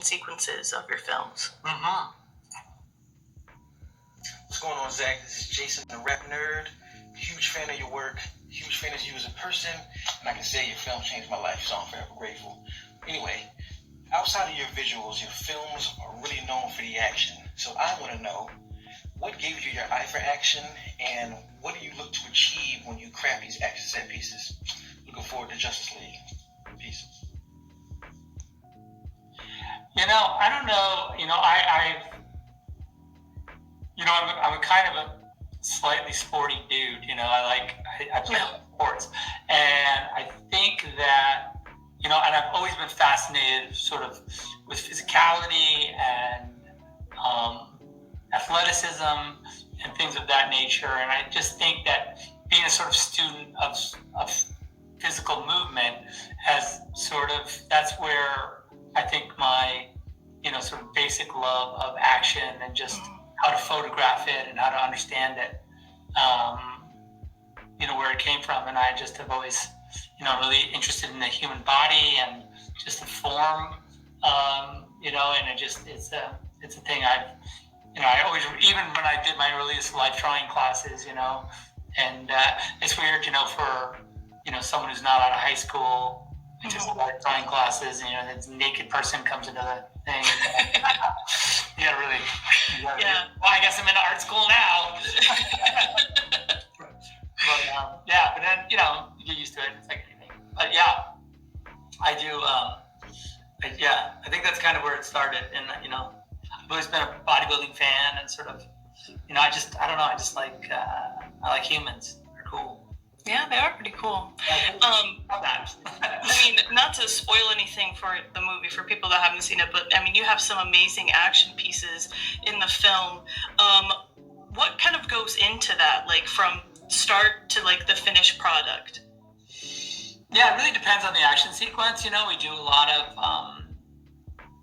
sequences of your films. Mm-hmm. What's going on, Zach? This is Jason, the RapNerd. Huge fan of your work. Huge fan of you as a person. And I can say your film changed my life, so I'm forever grateful. Anyway, outside of your visuals, your films are really known for the action. So I want to know, what gave you your eye for action, and what do you look to achieve when you craft these action set pieces? Looking forward to Justice League. Peace. I don't know. I'm a kind of a slightly sporty dude. I play sports, and I think that and I've always been fascinated, sort of, with physicality and athleticism and things of that nature. And I just think that being a sort of student of physical movement that's where I think my sort of basic love of action and just how to photograph it and how to understand it, where it came from. And I just have always really interested in the human body and just the form, and it's a thing I always, even when I did my earliest life drawing classes, and it's weird, for someone who's not out of high school, just life drawing classes, and this naked person comes into the thing. You gotta really, well, I guess I'm in art school now. But then, you get used to it. It's like anything. But I do, I think that's kind of where it started. And, I've always been a bodybuilding fan, and sort of, I like humans. They're cool. Yeah, they are pretty cool. Not to spoil anything for the movie for people that haven't seen it, but you have some amazing action pieces in the film. What kind of goes into that, like from start to like the finished product? Yeah, it really depends on the action sequence. We do a lot of,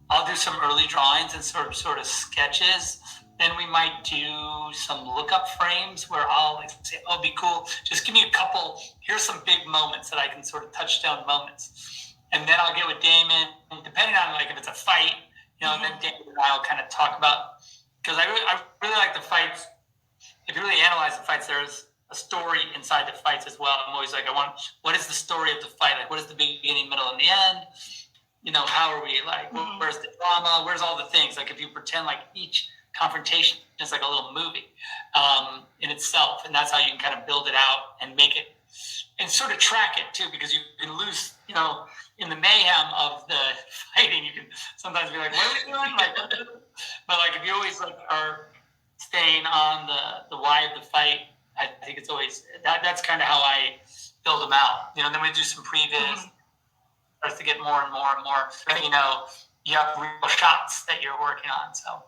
I'll do some early drawings and sort of sketches. Then we might do some lookup frames where I'll say, oh, be cool. Just give me a couple. Here's some big moments that I can sort of touchdown moments. And then I'll get with Damon, depending on if it's a fight, and then Damon and I'll kind of talk about, because I really like the fights. If you really analyze the fights, there's a story inside the fights as well. I'm always like, what is the story of the fight? Like, what is the beginning, middle, and the end? How are we, where's the drama? Where's all the things? Like, if you pretend like each confrontation is like a little movie in itself, and that's how you can kind of build it out and make it and sort of track it too, because you can lose, in the mayhem of the fighting, you can sometimes be like, what are we doing? But if you always are staying on the why of the fight, I think it's always that's kind of how I build them out. Then we do some previs, starts to get more and more and more. You have real shots that you're working on, so.